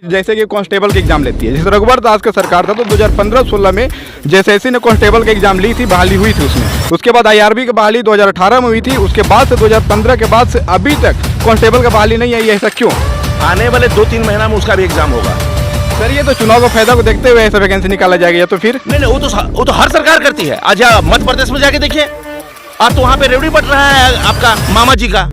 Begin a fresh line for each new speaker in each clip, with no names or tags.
जैसे कि कांस्टेबल के एग्जाम लेती है, जैसे रघुवर दास का सरकार था तो 2015-16 में जेएसएससी ने कांस्टेबल के एग्जाम ली थी, बहाली हुई थी उसमें। उसके बाद आईआरबी की बहाली 2018 में हुई थी, उसके बाद से 2015 के बाद से अभी तक कांस्टेबल का बहाली नहीं आई। ऐसा क्यों?
आने वाले 2-3 महीना में उसका भी एग्जाम होगा।
सर ये तो चुनाव का फायदा को देखते हुए ऐसा वैकेंसी निकाला जाएगा, या तो फिर
नहीं, वो तो हर सरकार करती है। आज मध्य प्रदेश में जाके देखिए, आज तो वहाँ पे रेवड़ी बट रहा है आपका मामा जी का।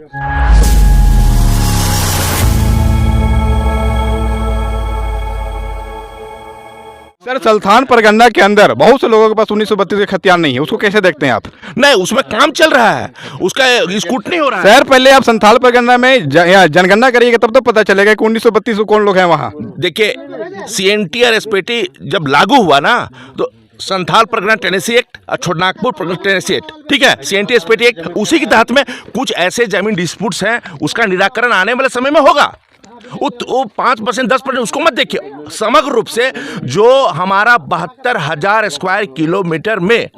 सर सल्तान परगना के अंदर बहुत से लोगों के पास 1932 के खतियान नहीं है, उसको कैसे देखते हैं आप?
नहीं, उसमें काम चल रहा है, उसका स्कूटनी हो रहा है।
सर पहले आप संथाल परगना में जनगणना करिएगा तब तो पता चलेगा कि 1932 को कौन लोग हैं वहाँ।
देखिए, सीएनटी और एसपीटी जब लागू हुआ ना तो संथाल परगना टेनेसी एक्ट और छोटानागपुर परगना टेनेसी एक्ट, ठीक है, सीएनटी एसपीटी एक्ट, उसी के तहत में कुछ ऐसे जमीन डिस्प्यूट्स हैं, उसका निराकरण आने वाले समय में होगा। वो 5% 10% उसको मत देखिए, समग्र रूप से जो हमारा 72,000 स्क्वायर किलोमीटर में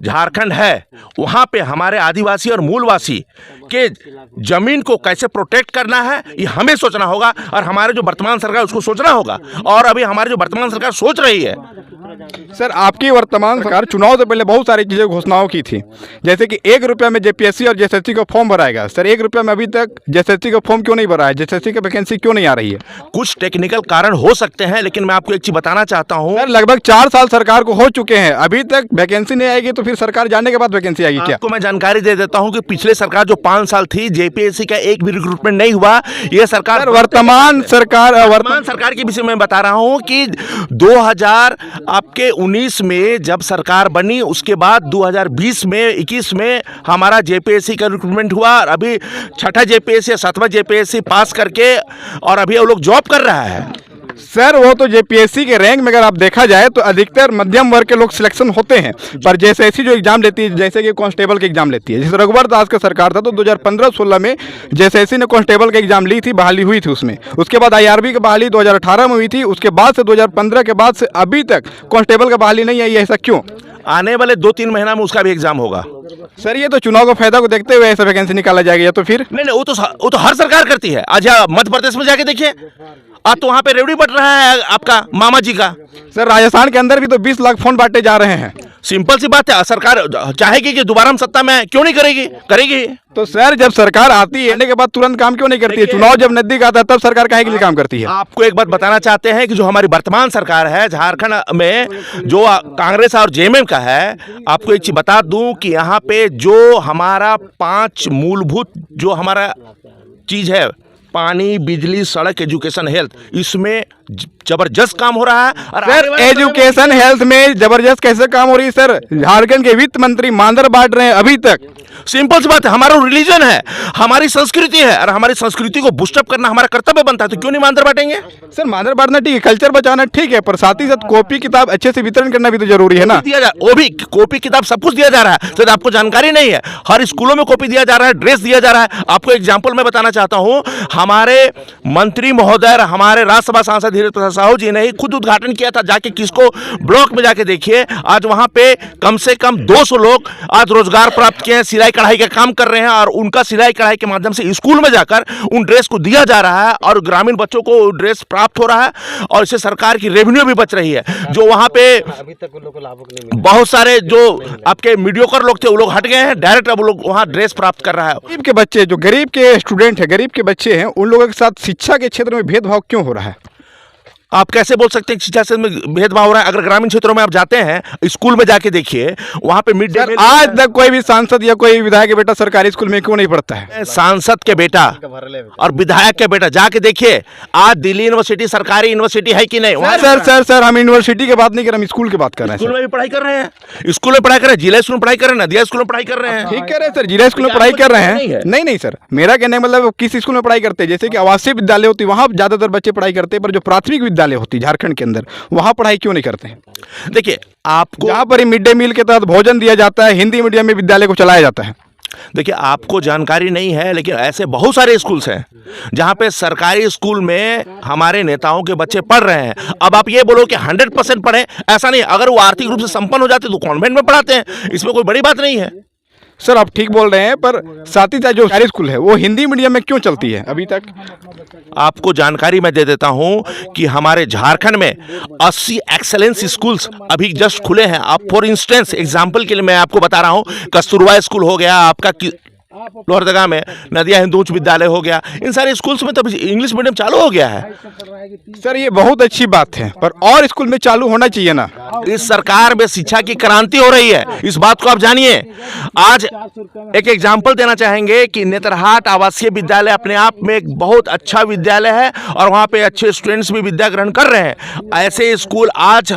झारखंड है, वहाँ पे हमारे आदिवासी और मूलवासी के जमीन को कैसे प्रोटेक्ट करना है ये हमें सोचना होगा, और हमारे जो वर्तमान सरकार उसको सोचना होगा। और अभी हमारी जो वर्तमान सरकार सोच रही है।
सर आपकी वर्तमान सरकार चुनाव से पहले बहुत सारी चीज़ें घोषणाओं की थी, जैसे कि 1 रुपया में जेपीएससी और जेएसएससी का फॉर्म भराएगा। सर 1 रुपया में अभी तक जेएसएससी का फॉर्म क्यों नहीं भरा है? जेएसएससी की वैकेंसी क्यों नहीं आ रही है?
कुछ टेक्निकल कारण हो सकते हैं, लेकिन मैं आपको एक चीज बताना चाहता हूँ।
सर लगभग 4 साल सरकार को हो चुके हैं, अभी तक वैकेंसी नहीं आएगी, तो फिर सरकार जाने के बाद वैकेंसी आएगी क्या?
आपको मैं जानकारी दे देता हूँ कि पिछले सरकार जो 5 साल थी, जेपीएससी का एक भी रिक्रूटमेंट नहीं हुआ। ये सरकार
वर्तमान
सरकार के विषय में बता रहा हूँ कि 2019 में जब सरकार बनी, उसके बाद 2020 में 21 में हमारा जेपीएससी का रिक्रूटमेंट हुआ, और अभी 6ठा जेपीएससी या 7वां जेपीएससी पास करके और अभी वो लोग जॉब कर रहा है।
सर वो तो जेपीएससी के रैंक में अगर आप देखा जाए तो अधिकतर मध्यम वर्ग के लोग सिलेक्शन होते हैं, पर जेएसएससी जो एग्जाम लेती है, जैसे कि कांस्टेबल के एग्जाम लेती है, जैसे रघुवर दास का सरकार था तो 2015-16 में जेएसएससी ने कांस्टेबल के एग्जाम ली थी, बहाली हुई थी उसमें। उसके बाद आईआरबी की बहाली 2018 में हुई थी, उसके बाद से 2015 के बाद से अभी तक कांस्टेबल का बहाली नहीं आई। ऐसा क्यों?
आने वाले 2-3 महीना में उसका भी एग्जाम होगा।
सर ये तो चुनाव का फायदा को देखते हुए ऐसा वैकेंसी निकाला जाएगा, या तो फिर
नहीं, वो तो हर सरकार करती है। आज मध्य प्रदेश में जाके देखिए, आज तो वहाँ पे रेवड़ी बट रहा है आपका मामा जी का।
सर राजस्थान के अंदर भी तो 20 लाख फोन बांटे जा रहे हैं।
सिंपल सी बात है, सरकार चाहेगी कि दोबारा हम सत्ता में, क्यों नहीं करेगी।
तो सर जब सरकार आती है के बाद तुरंत काम क्यों नहीं करती है? चुनाव जब नजदीक आता है तब सरकार काहे के लिए काम करती है?
आपको एक बात बताना चाहते हैं कि जो हमारी वर्तमान सरकार है झारखंड में, जो कांग्रेस और जेएमएम का है, आपको एक चीज बता दूं कि यहाँ पे जो हमारा 5 मूलभूत जो हमारा चीज है, पानी, बिजली, सड़क, एजुकेशन, हेल्थ, इसमें जबरदस्त काम हो रहा है। और
सर एजुकेशन हेल्थ में जबरदस्त कैसे काम हो रही है? सर झारखंड के वित्त मंत्री मानदर बांट रहे हैं अभी तक।
सिंपल सी बात है, हमारा रिलीजन है, हमारी संस्कृति है, और हमारी संस्कृति को बूस्टअप करना हमारा कर्तव्य बनता है, तो क्यों नहीं मानदर बांटेंगे?
सर मानदर बांटना ठीक है, कल्चर बचाना ठीक है, पर साथ ही साथ कॉपी किताब अच्छे से वितरण करना भी तो जरूरी है ना।
वो भी कॉपी किताब सब कुछ दिया जा रहा है, सर आपको जानकारी नहीं है। हर स्कूलों में कॉपी दिया जा रहा है, ड्रेस दिया जा रहा है। आपको एग्जाम्पल मैं बताना चाहता हूँ, हमारे मंत्री महोदय, हमारे राज्यसभा सांसद धीरेन्द्र प्रसाद साहू जी ने ही खुद उद्घाटन किया था। जाके किसको ब्लॉक में जाके देखिए, आज वहां पे कम से कम 200 लोग आज रोजगार प्राप्त किए हैं, सिलाई कढ़ाई का काम कर रहे हैं, और उनका सिलाई कढ़ाई के माध्यम से स्कूल में जाकर उन ड्रेस को दिया जा रहा है, और ग्रामीण बच्चों को ड्रेस प्राप्त हो रहा है, और इससे सरकार की रेवेन्यू भी बच रही है। जो वहां पे अभी तक उन लोगों को लाभ नहीं मिला, बहुत सारे जो आपके मीडियोकर लोग थे वो लोग हट गए हैं, डायरेक्ट अब लोग वहां ड्रेस प्राप्त कर रहा है।
गरीब के बच्चे, जो गरीब के स्टूडेंट है, गरीब के बच्चे हैं, उन लोगों के साथ शिक्षा के क्षेत्र में भेदभाव क्यों हो रहा है?
आप कैसे बोल सकते हैं शिक्षा से में भेदभाव हो रहा है? अगर ग्रामीण क्षेत्रों में आप जाते हैं, स्कूल में जाके देखिए, वहां पे मिड डे मील।
आज तक कोई भी सांसद या कोई विधायक के बेटा सरकारी स्कूल में क्यों नहीं पढ़ता है?
सांसद के बेटा और विधायक के बेटा जाके देखिए, आज दिल्ली यूनिवर्सिटी सरकारी यूनिवर्सिटी है कि नहीं?
सर हम यूनिवर्सिटी की बात नहीं कर रहे, हम स्कूल की बात कर रहे हैं।
स्कूल में भी पढ़ाई कर रहे हैं, स्कूल में पढ़ाई कर रहे हैं, जिला स्कूल में पढ़ाई कर रहे हैं, नदिया स्कूल में पढ़ाई कर रहे हैं।
ठीक कह रहे हैं सर, जिला स्कूल में पढ़ाई कर रहे हैं। नहीं सर, मेरा कहने का मतलब किस स्कूल में पढ़ाई करते हैं? जैसे कि आवासीय विद्यालय होती है, वहाँ ज्यादातर बच्चे पढ़ाई करते हैं, पर जो प्राथमिक विद्यालय होती है झारखंड अंदर, वहां पढ़ाई क्यों नहीं करते हैं?
देखिए, आपको
जहां पर मिड डे मील के तहत भोजन दिया जाता है, हिंदी मीडियम में विद्यालय को चलाया जाता है।
देखिए, आपको जानकारी नहीं है, लेकिन ऐसे बहुत सारे स्कूल्स हैं जहां पे सरकारी स्कूल में हमारे नेताओं के बच्चे पढ़ रहे हैं। अब आप ये बोलो कि 100% पढ़े, ऐसा नहीं। अगर वो आर्थिक रूप से संपन्न हो जाते तो कॉन्वेंट में पढ़ाते हैं, इसमें कोई बड़ी बात नहीं है।
सर आप ठीक बोल रहे हैं, पर साथ ही साथ जो सरकारी स्कूल है वो हिंदी मीडियम में क्यों चलती है अभी तक?
आपको जानकारी मैं दे देता हूं कि हमारे झारखंड में 80 एक्सेलेंस स्कूल्स अभी जस्ट खुले हैं। आप फॉर इंस्टेंस एग्जांपल के लिए मैं आपको बता रहा हूं, कस्तूरबा स्कूल हो गया आपका लोहरदगा में, नदिया हिंदू उच्च विद्यालय हो गया, इन सारे स्कूल्स में तो अभी इंग्लिश मीडियम चालू हो गया है।
सर ये बहुत अच्छी बात है, पर और स्कूल में चालू होना चाहिए ना।
इस सरकार में शिक्षा की क्रांति हो रही है, इस बात को आप जानिए। आज एक एग्जाम्पल देना चाहेंगे कि नेतरहाट आवासीय विद्यालय अपने आप में एक बहुत अच्छा विद्यालय है और वहाँ पे अच्छे स्टूडेंट्स भी विद्या ग्रहण कर रहे हैं। ऐसे स्कूल आज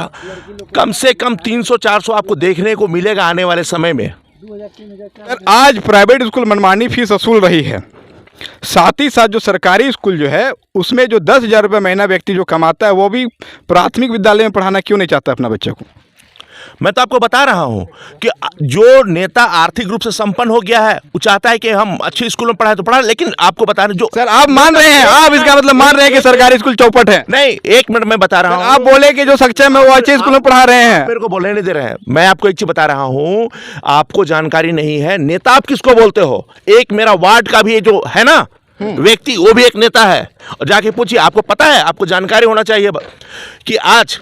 कम से कम 300-400 आपको देखने को मिलेगा आने वाले समय में।
सर आज प्राइवेट स्कूल मनमानी फीस वसूल रही है, साथ ही साथ जो सरकारी स्कूल जो है उसमें जो 10,000 रुपये महीना व्यक्ति जो कमाता है वो भी प्राथमिक विद्यालय में पढ़ाना क्यों नहीं चाहता अपना बच्चे को?
मैं तो आपको बता रहा हूं कि जो नेता आर्थिक रूप से संपन्न हो गया है वो चाहता है कि हम अच्छे स्कूल में पढ़ाए तो पढ़ा, लेकिन आपको बता रहे जो
सर आप मान रहे हैं, आप इसका मतलब मान रहे हैं कि सरकारी स्कूल चौपट है?
नहीं, एक मिनट मैं बता रहा हूं।
आप बोले कि जो सक्षम है वो अच्छे स्कूल में पढ़ा रहे हैं।
मेरे को बोलने नहीं दे रहे हैं। मैं आपको एक चीज बता रहा हूं, आपको जानकारी नहीं है नेता आप किसको बोलते हो। एक मेरा वार्ड का भी जो है ना व्यक्ति, वो भी एक नेता है, और जाके पूछिए, आपको पता है, आपको जानकारी होना चाहिए कि आज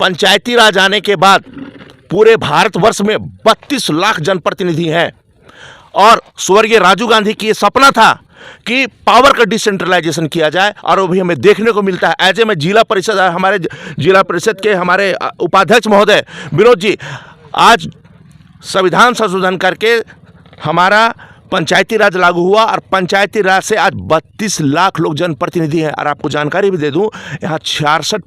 पंचायती राज आने के बाद पूरे भारतवर्ष में 32 लाख जनप्रतिनिधि हैं और स्वर्गीय राजीव गांधी की ये सपना था कि पावर का डिसेंट्रलाइजेशन किया जाए, और वो भी हमें देखने को मिलता है। ऐसे में जिला परिषद, हमारे जिला परिषद के हमारे उपाध्यक्ष महोदय विनोद जी आज संविधान संशोधन करके हमारा पंचायती राज लागू हुआ और पंचायती राज से आज 32 लाख लोग जनप्रतिनिधि हैं। और आपको जानकारी भी दे दूं, यहाँ 66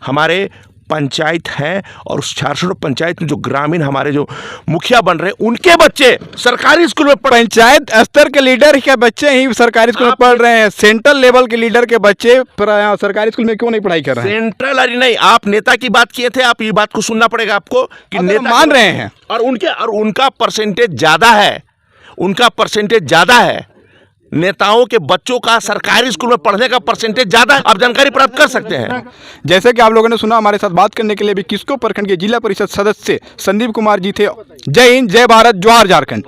हमारे पंचायत हैं और उस 66 पंचायत में जो ग्रामीण हमारे जो मुखिया बन रहे हैं उनके बच्चे सरकारी स्कूल में
पंचायत स्तर के लीडर के बच्चे ही सरकारी स्कूल में पढ़ रहे हैं, सेंट्रल लेवल के लीडर के बच्चे सरकारी स्कूल में क्यों नहीं पढ़ाई कर रहे हैं?
सेंट्रल अरे नहीं, आप नेता की बात किए थे, आप ये बात को सुनना पड़ेगा आपको कि नेता
मान रहे हैं
और उनका परसेंटेज ज्यादा है, उनका परसेंटेज ज्यादा है। नेताओं के बच्चों का सरकारी स्कूल में पढ़ने का परसेंटेज ज्यादा है, आप जानकारी प्राप्त कर सकते हैं।
जैसे कि आप लोगों ने सुना, हमारे साथ बात करने के लिए भी किस्को प्रखंड के जिला परिषद सदस्य संदीप कुमार जी थे। जय हिंद, जय भारत, जोहार झारखंड।